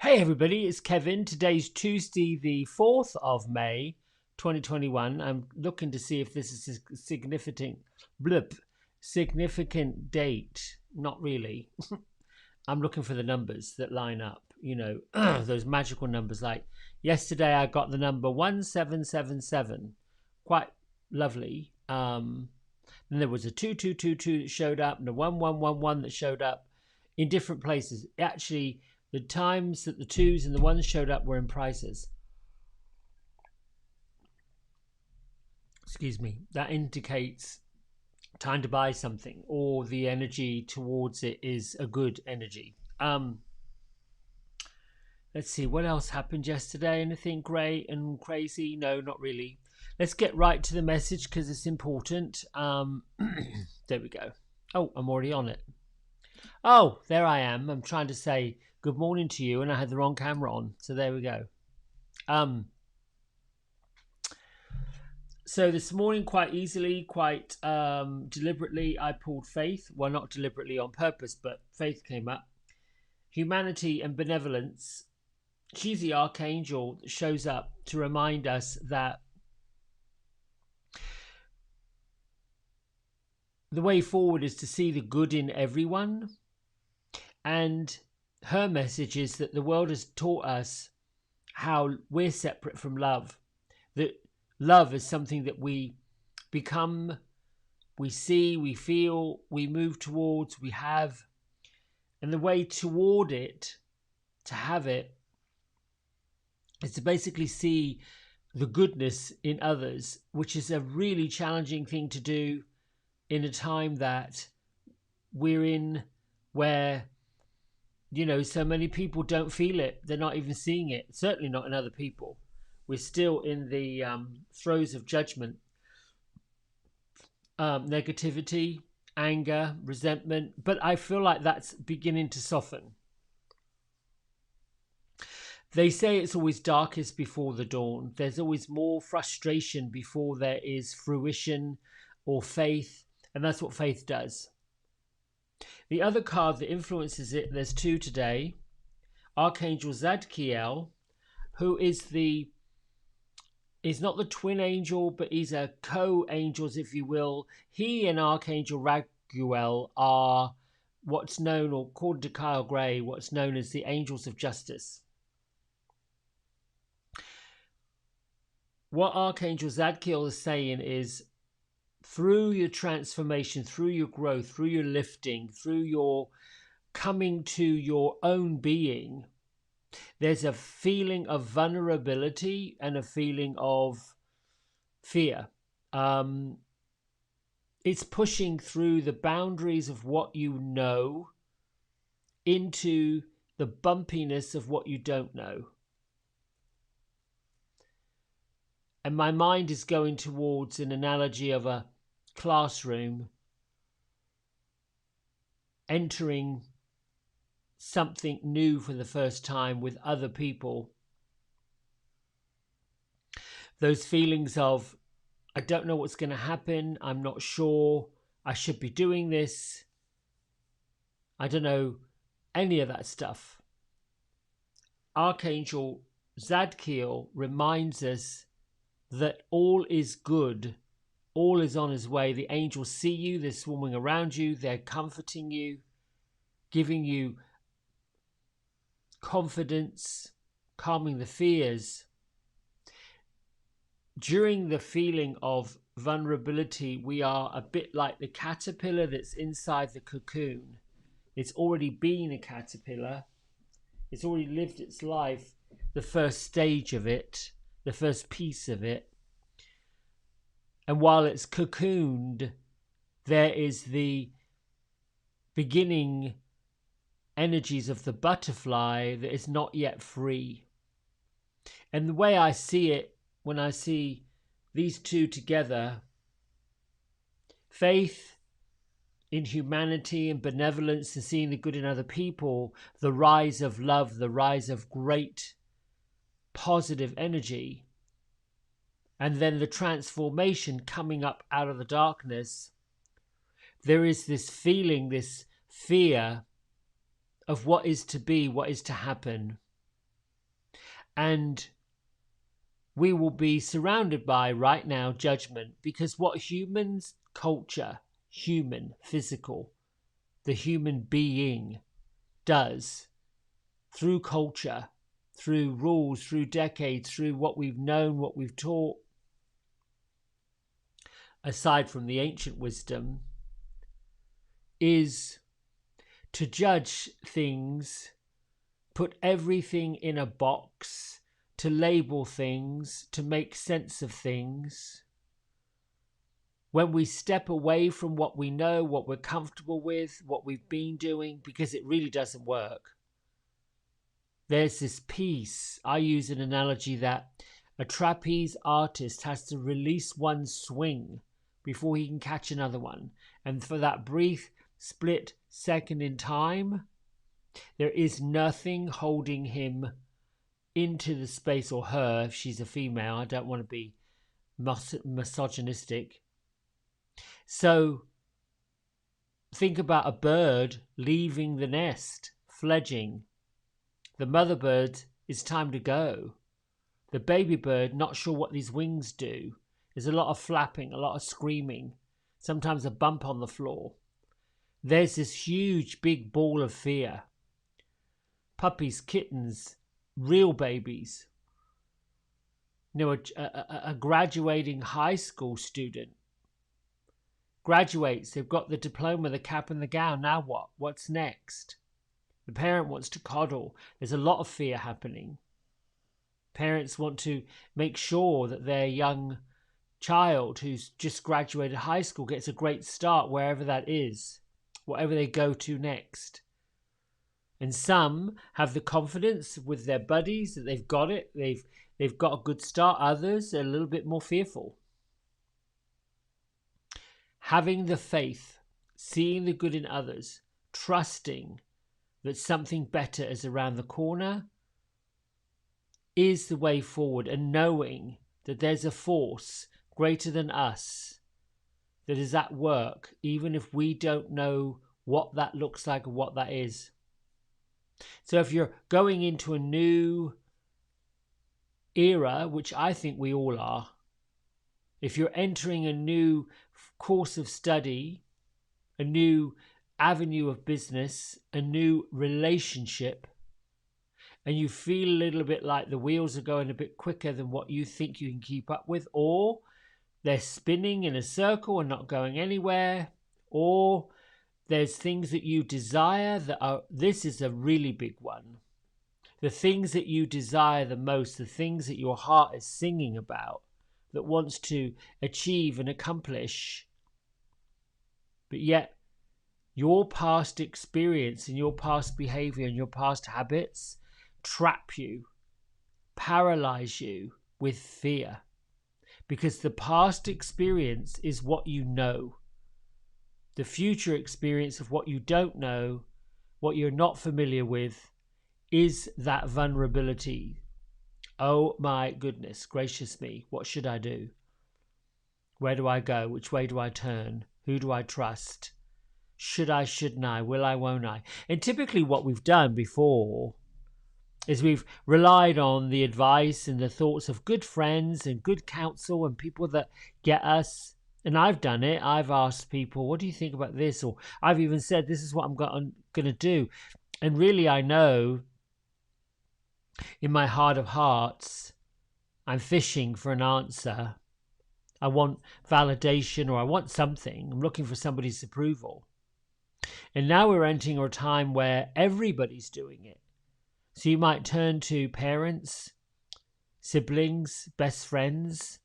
Hey everybody, it's Kevin. Today's Tuesday, the 4th of May, 2021. I'm looking to see if this is a significant date. Not really. I'm looking for the numbers that line up, those magical numbers. Like yesterday, I got the number 1777. Quite lovely. Then there was a 2222 that showed up and a 1111 that showed up in different places. Actually, the times that the twos and the ones showed up were in prices. Excuse me. That indicates time to buy something, or the energy towards it is a good energy. Let's see, what else happened yesterday? Anything great and crazy? No, not really. Let's get right to the message because it's important. There we go. Oh, I'm already on it. Oh, there I am. I'm trying to say good morning to you and I had the wrong camera on. So there we go. So this morning, quite easily, quite deliberately, I pulled Faith. Well, not deliberately on purpose, but Faith came up. Humanity and benevolence. She's the archangel that shows up to remind us that the way forward is to see the good in everyone. And her message is that the world has taught us how we're separate from love. That love is something that we become, we see, we feel, we move towards, we have. And the way toward it, to have it, is to basically see the goodness in others, which is a really challenging thing to do in a time that we're in, where so many people don't feel it. They're not even seeing it. Certainly not in other people. We're still in the throes of judgment, negativity, anger, resentment. But I feel like that's beginning to soften. They say it's always darkest before the dawn. There's always more frustration before there is fruition or faith. And that's what faith does. The other card that influences it, there's two today. Archangel Zadkiel, who is not the twin angel, but he's a co-angels, if you will. He and Archangel Raguel are what's known, or according to Kyle Gray, what's known as the angels of justice. What Archangel Zadkiel is saying is, through your transformation, through your growth, through your lifting, through your coming to your own being, there's a feeling of vulnerability and a feeling of fear. It's pushing through the boundaries of what you know into the bumpiness of what you don't know. And my mind is going towards an analogy of a classroom entering something new for the first time with other people. Those feelings of, I don't know what's going to happen. I'm not sure I should be doing this. I don't know any of that stuff. Archangel Zadkiel reminds us that all is good, all is on his way. The angels see you, they're swarming around you, they're comforting you, giving you confidence, calming the fears. During the feeling of vulnerability, we are a bit like the caterpillar that's inside the cocoon. It's already been a caterpillar, it's already lived its life, the first stage of it, the first piece of it. And while it's cocooned, there is the beginning energies of the butterfly that is not yet free. And the way I see it, when I see these two together, faith in humanity and benevolence and seeing the good in other people, the rise of love, the rise of great positive energy, and then the transformation coming up out of the darkness, there is this feeling, this fear of what is to be, what is to happen. And we will be surrounded by, right now, judgment, because what humans, culture, human, physical, the human being does through culture, through rules, through decades, through what we've known, what we've taught, aside from the ancient wisdom, is to judge things, put everything in a box, to label things, to make sense of things. When we step away from what we know, what we're comfortable with, what we've been doing, because it really doesn't work, there's this piece. I use an analogy that a trapeze artist has to release one swing before he can catch another one. And for that brief split second in time, there is nothing holding him into the space, or her, if she's a female. I don't want to be misogynistic. So think about a bird leaving the nest, fledging. The mother bird, it's time to go. The baby bird, not sure what these wings do. There's a lot of flapping, a lot of screaming, sometimes a bump on the floor. There's this huge big ball of fear. Puppies, kittens, real babies. You know, a graduating high school student graduates, they've got the diploma, the cap and the gown. Now what? What's next? The parent wants to coddle. There's a lot of fear happening. Parents want to make sure that their young child who's just graduated high school gets a great start wherever that is, whatever they go to next. And some have the confidence with their buddies that they've got it, they've got a good start. Others are a little bit more fearful. Having the faith, seeing the good in others, trusting that something better is around the corner is the way forward, and knowing that there's a force greater than us that is at work, even if we don't know what that looks like or what that is. So if you're going into a new era, which I think we all are, if you're entering a new course of study, a new avenue of business, a new relationship, and you feel a little bit like the wheels are going a bit quicker than what you think you can keep up with, or they're spinning in a circle and not going anywhere, or there's things that you desire that are, this is a really big one. The things that you desire the most, the things that your heart is singing about, that wants to achieve and accomplish, but yet your past experience and your past behavior and your past habits trap you, paralyze you with fear, because the past experience is what you know. The future experience of what you don't know, what you're not familiar with, is that vulnerability. Oh my goodness gracious me, what should I do? Where do I go? Which way do I turn? Who do I trust? Should I, shouldn't I? Will I, won't I? And typically what we've done before is we've relied on the advice and the thoughts of good friends and good counsel and people that get us. And I've done it. I've asked people, what do you think about this? Or I've even said, this is what I'm going to do. And really, I know in my heart of hearts, I'm fishing for an answer. I want validation, or I want something. I'm looking for somebody's approval. And now we're entering a time where everybody's doing it. So you might turn to parents, siblings, best friends,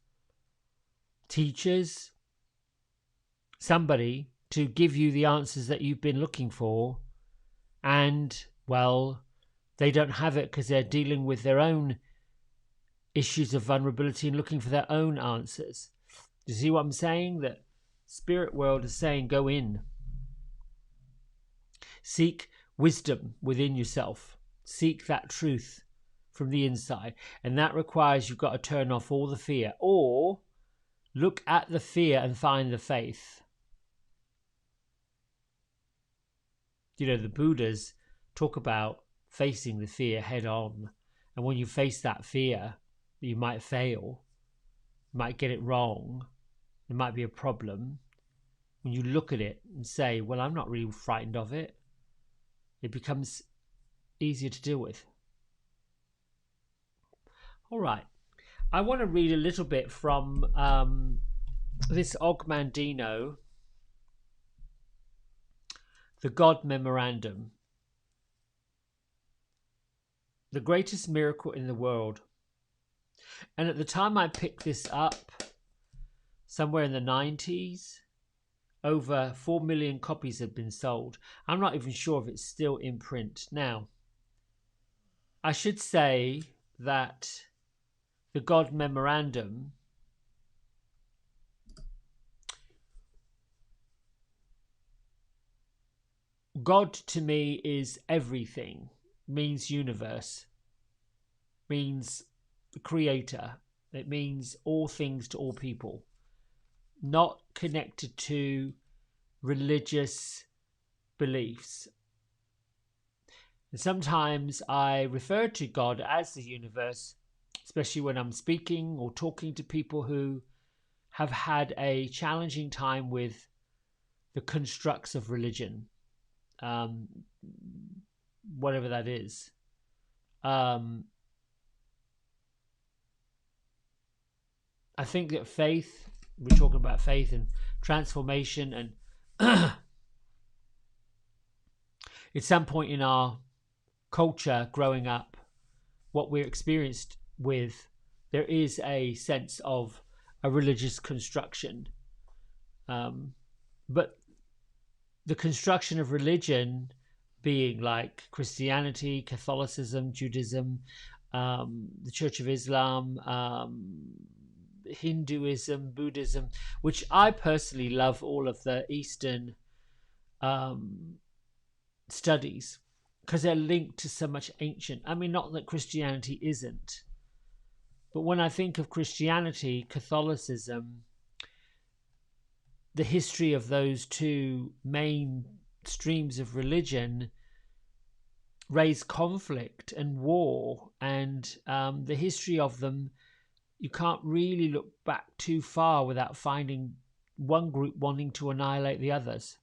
teachers, somebody to give you the answers that you've been looking for. And, well, they don't have it because they're dealing with their own issues of vulnerability and looking for their own answers. Do you see what I'm saying? That spirit world is saying, go in. Seek wisdom within yourself. Seek that truth from the inside. And that requires you've got to turn off all the fear, or look at the fear and find the faith. You know, the Buddhas talk about facing the fear head on And when you face that fear that you might fail, you might get it wrong, there might be a problem, when you look at it and say, well, I'm not really frightened of it, it becomes easier to deal with. All right. I want to read a little bit from this Og Mandino, The God Memorandum. The greatest miracle in the world. And at the time I picked this up, somewhere in the 90s, over 4 million copies had been sold. I'm not even sure if it's still in print now. I should say that the God Memorandum God to me is everything, means universe, means creator. It means all things to all people, not connected to religious beliefs. And sometimes I refer to God as the universe, especially when I'm speaking or talking to people who have had a challenging time with the constructs of religion, whatever that is. I think that faith, we're talking about faith and transformation, and at some point in our culture growing up, what we're experienced with, there is a sense of a religious construction. But the construction of religion being like Christianity, Catholicism, Judaism, the Church of Islam, Hinduism, Buddhism, which I personally love all of the Eastern studies because they're linked to so much ancient. I mean, not that Christianity isn't, but when I think of Christianity, Catholicism, the history of those two main streams of religion raise conflict and war, and the history of them, you can't really look back too far without finding one group wanting to annihilate the others.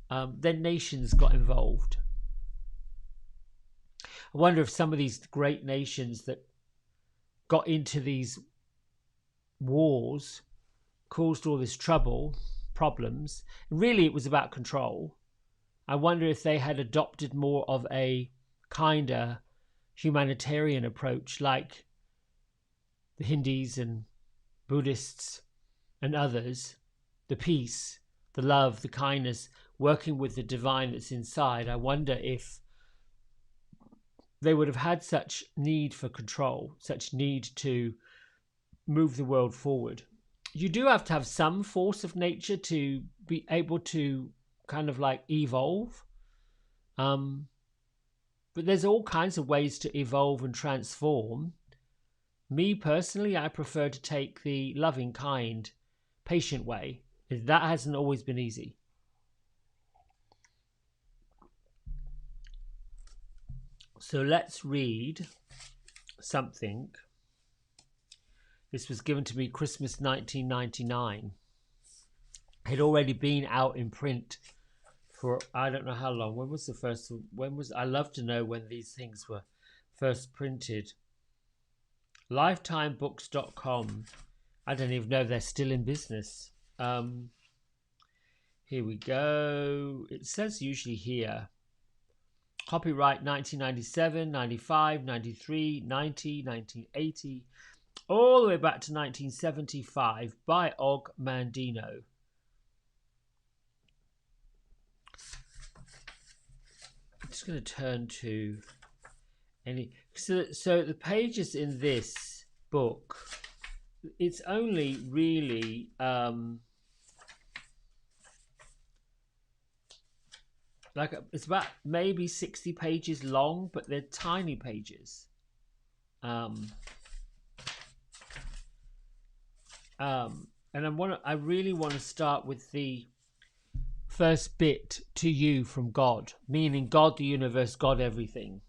Then nations got involved. I wonder if some of these great nations that got into these wars caused all this trouble, problems. Really, it was about control. I wonder if they had adopted more of a kinder humanitarian approach, like the Hindus and Buddhists and others, the peace, the love, the kindness, working with the divine that's inside. I wonder if they would have had such need for control, such need to move the world forward. You do have to have some force of nature to be able to kind of like evolve. But there's all kinds of ways to evolve and transform. Me personally, I prefer to take the loving, kind, patient way. That hasn't always been easy. So let's read something. This was given to me Christmas 1999. It had already been out in print for I don't know how long. When was the first? I love to know when these things were first printed. Lifetimebooks.com. I don't even know if they're still in business. Here we go. It says usually here. Copyright 1997, 95, 93, 90, 1980, all the way back to 1975 by Og Mandino. I'm just going to turn to any. So the pages in this book, it's only really it's about maybe 60 pages long, but they're tiny pages. And I really want to start with the first bit, to you from God, meaning God the universe, God everything.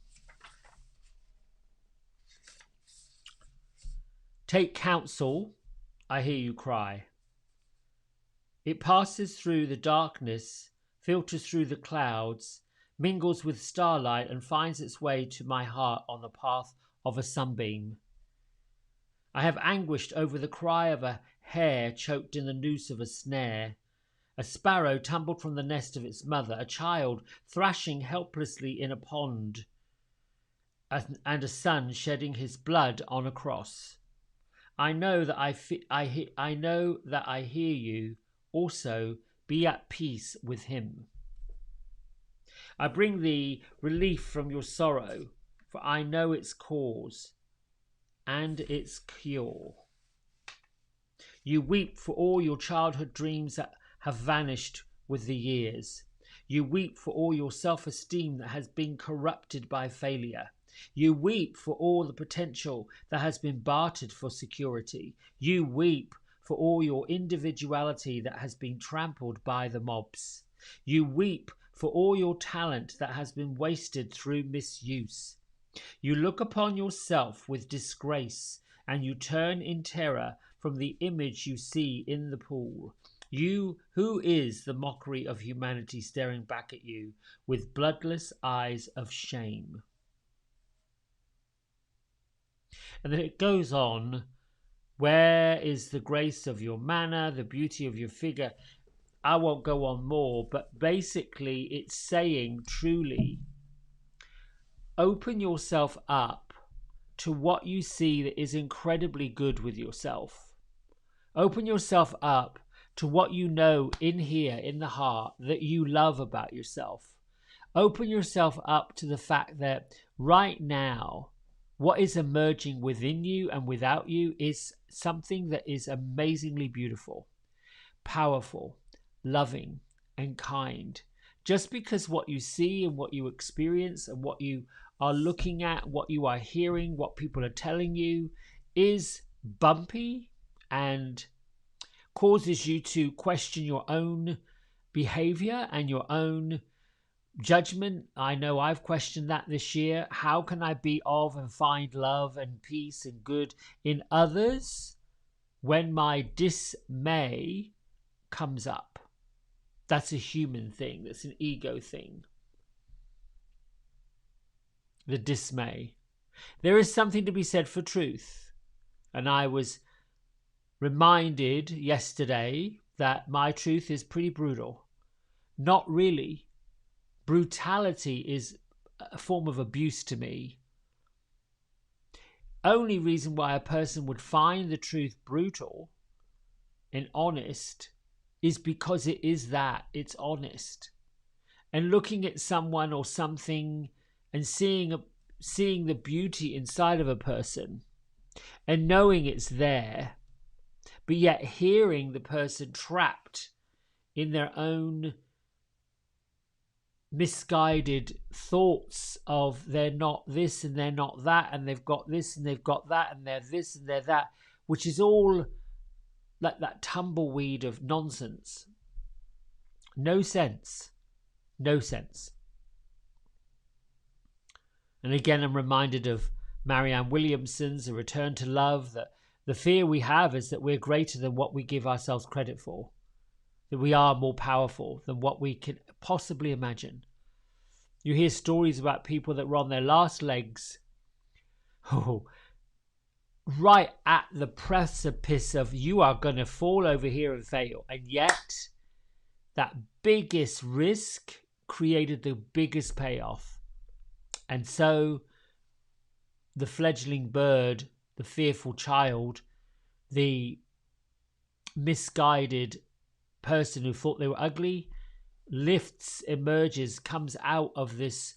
Take counsel, I hear you cry. It passes through the darkness, filters through the clouds, mingles with starlight, and finds its way to my heart on the path of a sunbeam. I have anguished over the cry of a hare choked in the noose of a snare, a sparrow tumbled from the nest of its mother, a child thrashing helplessly in a pond, and a son shedding his blood on a cross. I know that I know that I hear you. Also, be at peace with him. I bring thee relief from your sorrow, for I know its cause and its cure. You weep for all your childhood dreams that have vanished with the years. You weep for all your self-esteem that has been corrupted by failure. You weep for all the potential that has been bartered for security. You weep for all your individuality that has been trampled by the mobs. You weep for all your talent that has been wasted through misuse. You look upon yourself with disgrace, and you turn in terror from the image you see in the pool. You, who is the mockery of humanity, staring back at you with bloodless eyes of shame. And then it goes on. Where is the grace of your manner, the beauty of your figure? I won't go on more, but basically it's saying truly, open yourself up to what you see that is incredibly good with yourself. Open yourself up to what you know in here, in the heart, that you love about yourself. Open yourself up to the fact that right now, what is emerging within you and without you is something that is amazingly beautiful, powerful, loving, and kind. Just because what you see and what you experience and what you are looking at, what you are hearing, what people are telling you is bumpy and causes you to question your own behavior and your own judgment. I know I've questioned that this year. How can I be of and find love and peace and good in others when my dismay comes up? That's a human thing. That's an ego thing. The dismay. There is something to be said for truth. And I was reminded yesterday that my truth is pretty brutal. Not really. Brutality is a form of abuse to me. Only reason why a person would find the truth brutal and honest is because it is that. It's honest. And looking at someone or something and seeing the beauty inside of a person and knowing it's there, but yet hearing the person trapped in their own misguided thoughts of they're not this and they're not that, and they've got this and they've got that, and they're this and they're that, which is all like that tumbleweed of nonsense. No sense. No sense. And again, I'm reminded of Marianne Williamson's A Return to Love, that the fear we have is that we're greater than what we give ourselves credit for, that we are more powerful than what we can possibly imagine. You hear stories about people that were on their last legs, right at the precipice of you are going to fall over here and fail. And yet, that biggest risk created the biggest payoff. And so, the fledgling bird, the fearful child, the misguided person who thought they were ugly, lifts, emerges, comes out of this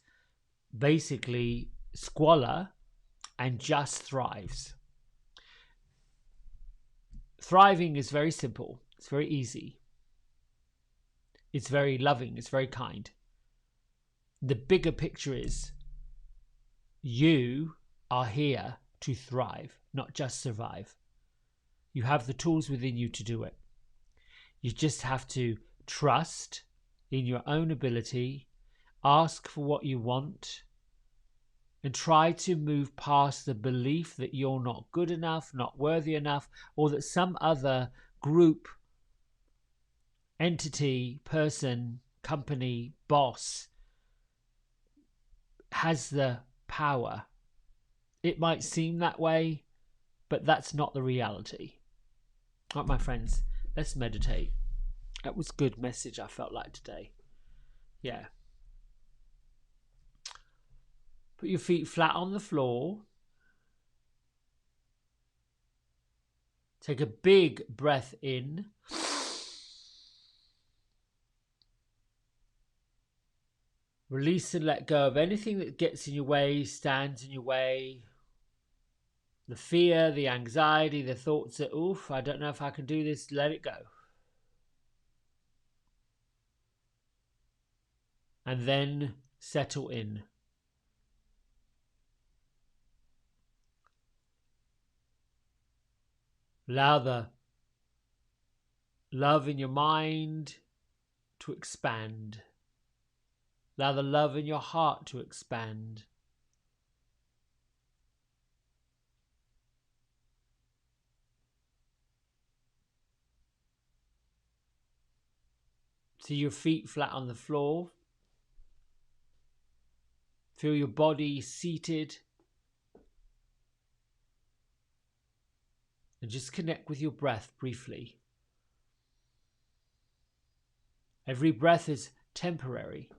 basically squalor and just thrives. Thriving is very simple. It's very easy. It's very loving. It's very kind. The bigger picture is you are here to thrive, not just survive. You have the tools within you to do it. You just have to trust in your own ability, ask for what you want, and try to move past the belief that you're not good enough, not worthy enough, or that some other group, entity, person, company, boss has the power. It might seem that way, but that's not the reality. All right, my friends, let's meditate. That was a good message, I felt like, today. Yeah. Put your feet flat on the floor. Take a big breath in. Release and let go of anything that gets in your way, stands in your way. The fear, the anxiety, the thoughts that, oof, I don't know if I can do this. Let it go. And then settle in. Allow the love in your mind to expand. Allow the love in your heart to expand. See your feet flat on the floor. Feel your body seated. And just connect with your breath briefly. Every breath is temporary.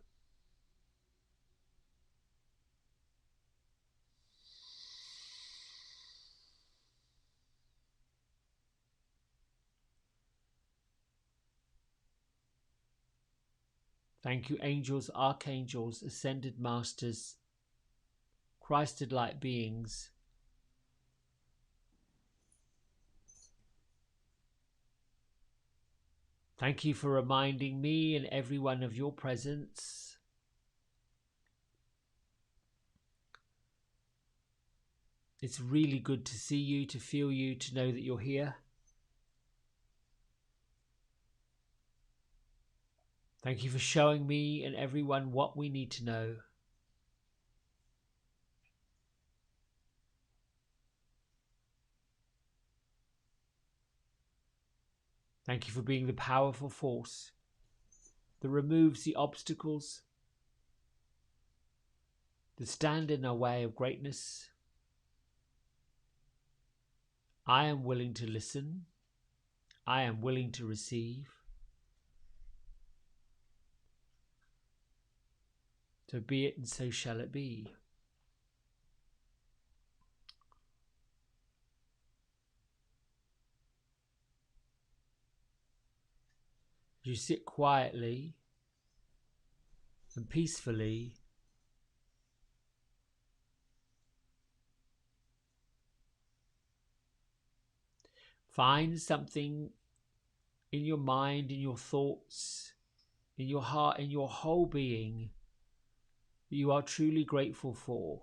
Thank you, angels, archangels, ascended masters, Christed light beings. Thank you for reminding me and everyone of your presence. It's really good to see you, to feel you, to know that you're here. Thank you for showing me and everyone what we need to know. Thank you for being the powerful force that removes the obstacles that stand in our way of greatness. I am willing to listen. I am willing to receive. So be it, and so shall it be. You sit quietly and peacefully. Find something in your mind, in your thoughts, in your heart, in your whole being that you are truly grateful for.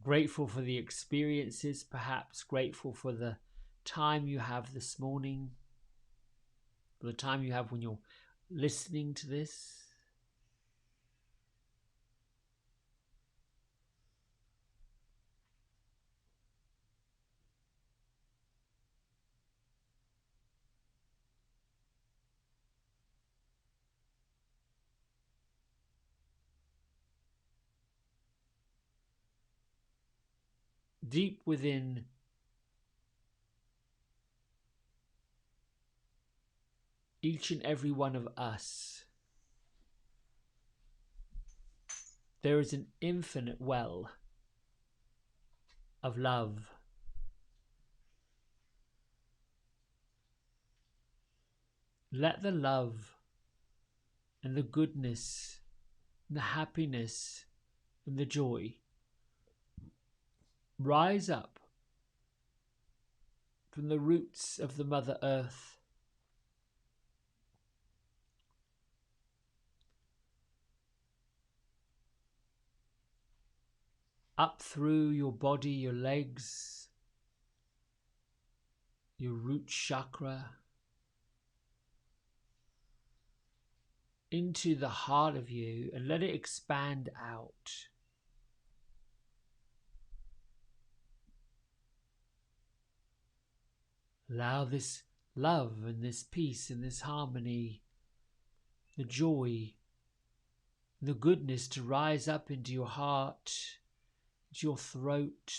Grateful for the experiences, perhaps grateful for the time you have this morning, for the time you have when you're listening to this. Deep within each and every one of us, there is an infinite well of love. Let the love and the goodness and the happiness and the joy rise up from the roots of the Mother Earth. up through your body, your legs, your root chakra, into the heart of you, and let it expand out. Allow this love and this peace and this harmony, the joy, the goodness to rise up into your heart, into your throat,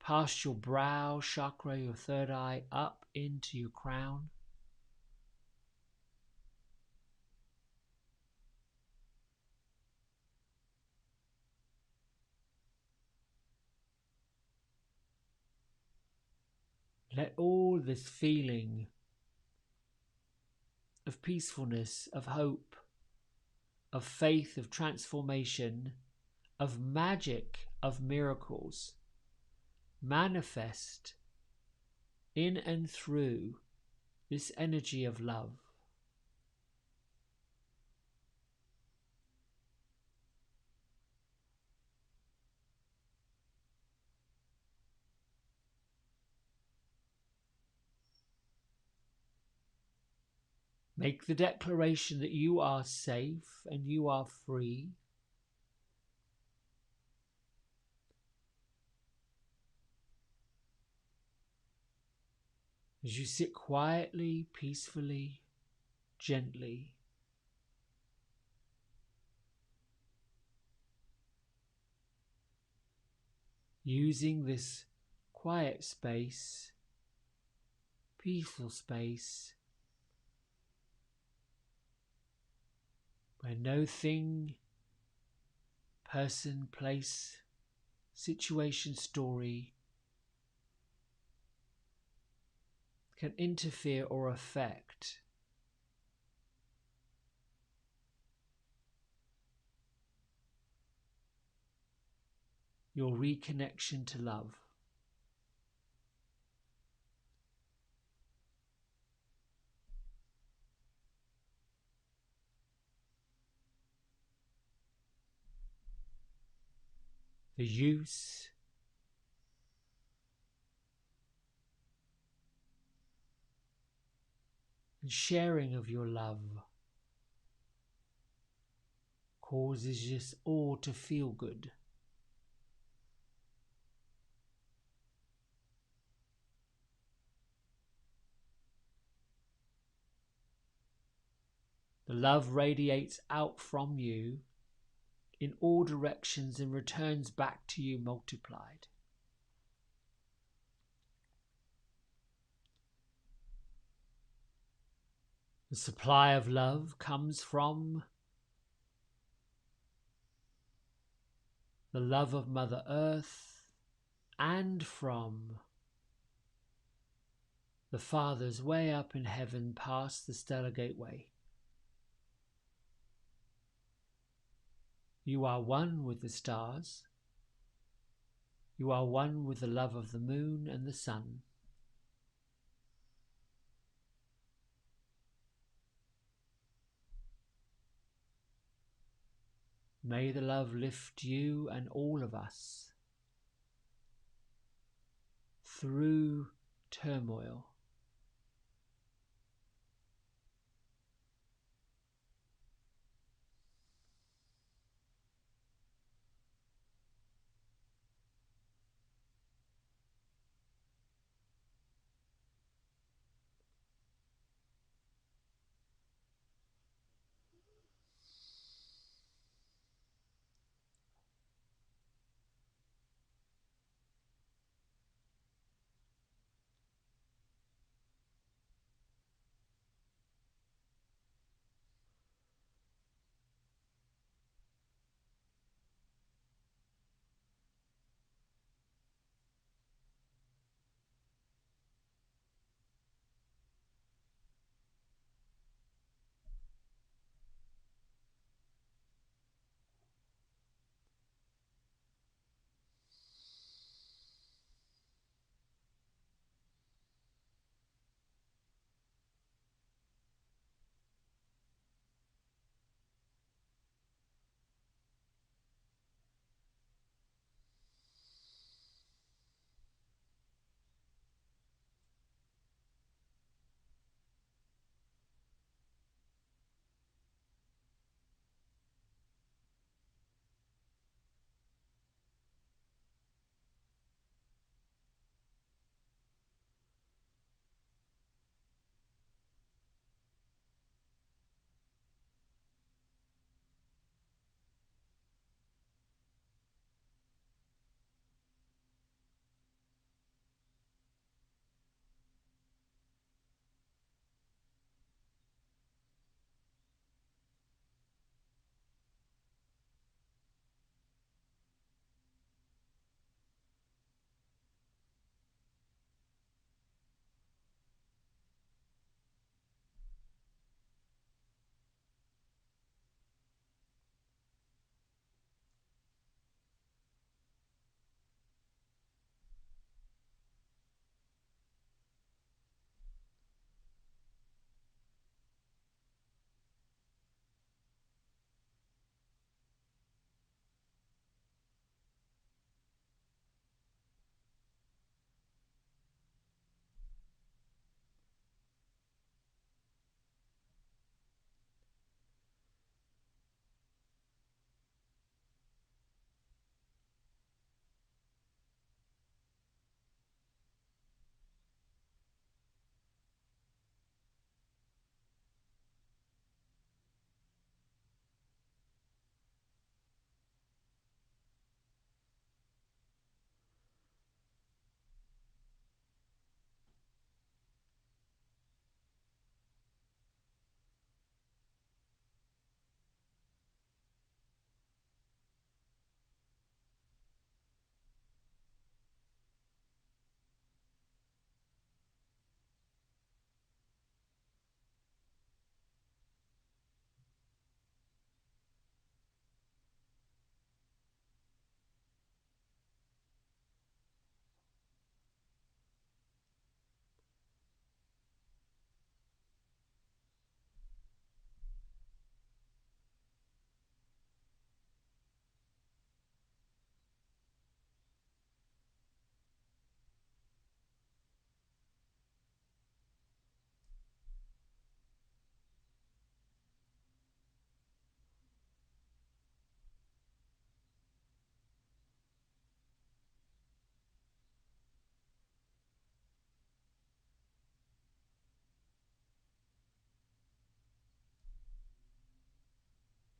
past your brow chakra, your third eye, up into your crown. Let all this feeling of peacefulness, of hope, of faith, of transformation, of magic, of miracles manifest in and through this energy of love. Make the declaration that you are safe and you are free. As you sit quietly, peacefully, gently, using this quiet space, peaceful space, where no thing, person, place, situation, story can interfere or affect your reconnection to love. The use and sharing of your love causes us all to feel good. The love radiates out from you in all directions and returns back to you multiplied. The supply of love comes from the love of Mother Earth and from the Fathers way up in heaven past the Stellar Gateway. You are one with the stars. You are one with the love of the moon and the sun. May the love lift you and all of us through turmoil.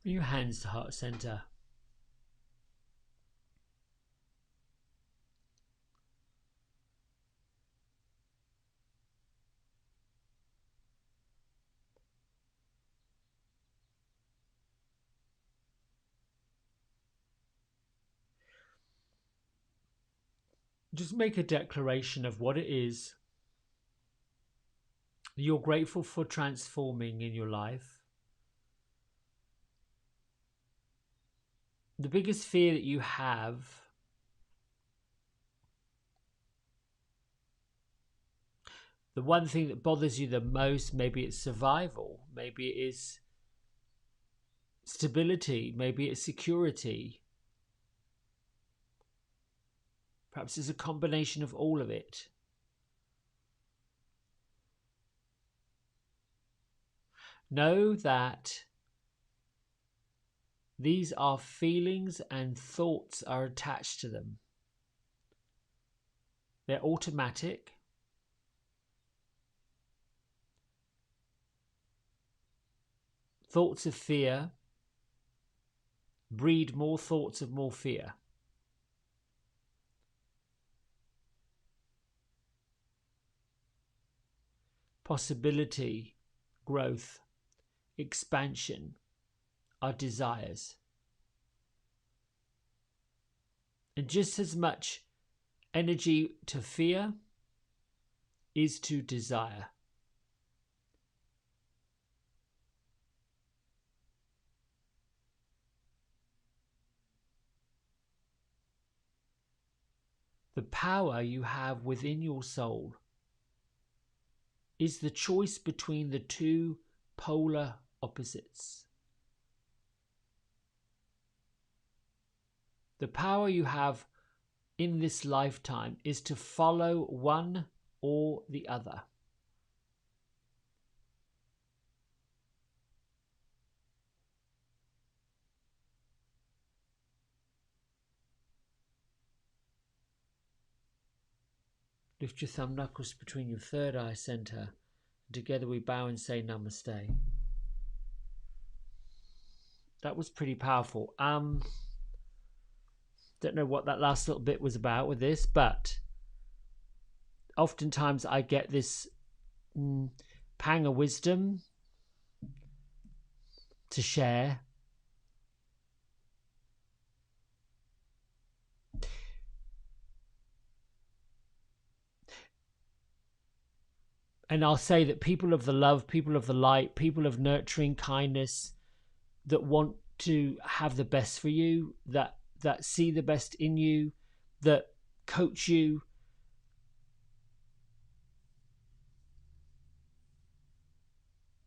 Your hands to heart center. Just make a declaration of what it is you're grateful for transforming in your life. The biggest fear that you have, the one thing that bothers you the most, maybe it's survival, maybe it is stability, maybe it's security. Perhaps it's a combination of all of it. Know that these are feelings and thoughts are attached to them. They're automatic. Thoughts of fear breed more thoughts of more fear. Possibility, growth, expansion are desires. And just as much energy to fear is to desire. The power you have within your soul is the choice between the two polar opposites. The power you have in this lifetime is to follow one or the other. Lift your thumb knuckles between your third eye center. Together we bow and say namaste. That was pretty powerful. Don't know what that last little bit was about with this, but oftentimes I get this pang of wisdom to share. And I'll say that people of the love, people of the light, people of nurturing kindness that want to have the best for you, that see the best in you, that coach you,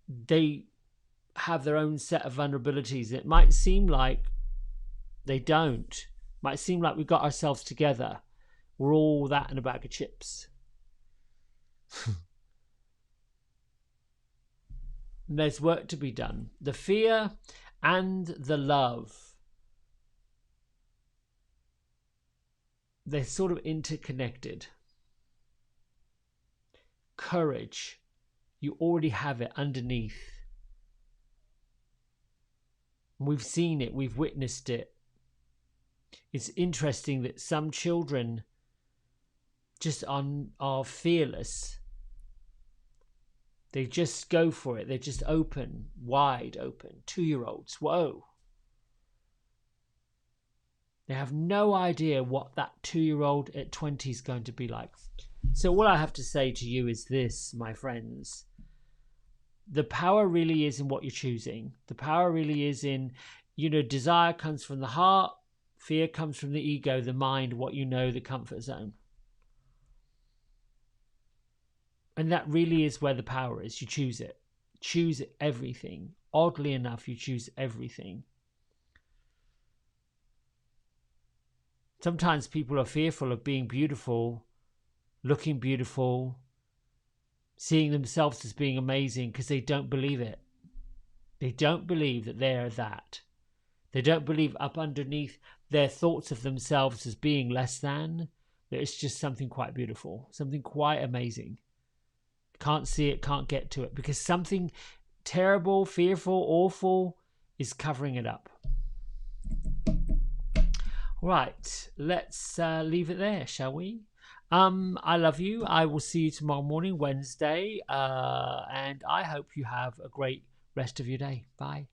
they have their own set of vulnerabilities. It might seem like they don't. It might seem like we've got ourselves together. We're all that in a bag of chips. There's work to be done. The fear and the love, they're sort of interconnected. Courage, you already have it underneath. We've seen it, we've witnessed it. It's interesting that some children just are fearless. They just go for it. They're just open, wide open. 2-year-olds, whoa. They have no idea what that 2-year-old at 20 is going to be like. So what I have to say to you is this, my friends. The power really is in what you're choosing. The power really is in, desire comes from the heart. Fear comes from the ego, the mind, what you know, the comfort zone. And that really is where the power is. You choose it. Choose everything. Oddly enough, you choose everything. Sometimes people are fearful of being beautiful, looking beautiful, seeing themselves as being amazing because they don't believe it. They don't believe that they're that. They don't believe up underneath their thoughts of themselves as being less than, that it's just something quite beautiful, something quite amazing. Can't see it, can't get to it, because something terrible, fearful, awful is covering it up. Right, let's leave it there, shall we? I love you. I will see you tomorrow morning, Wednesday, and I hope you have a great rest of your day. Bye.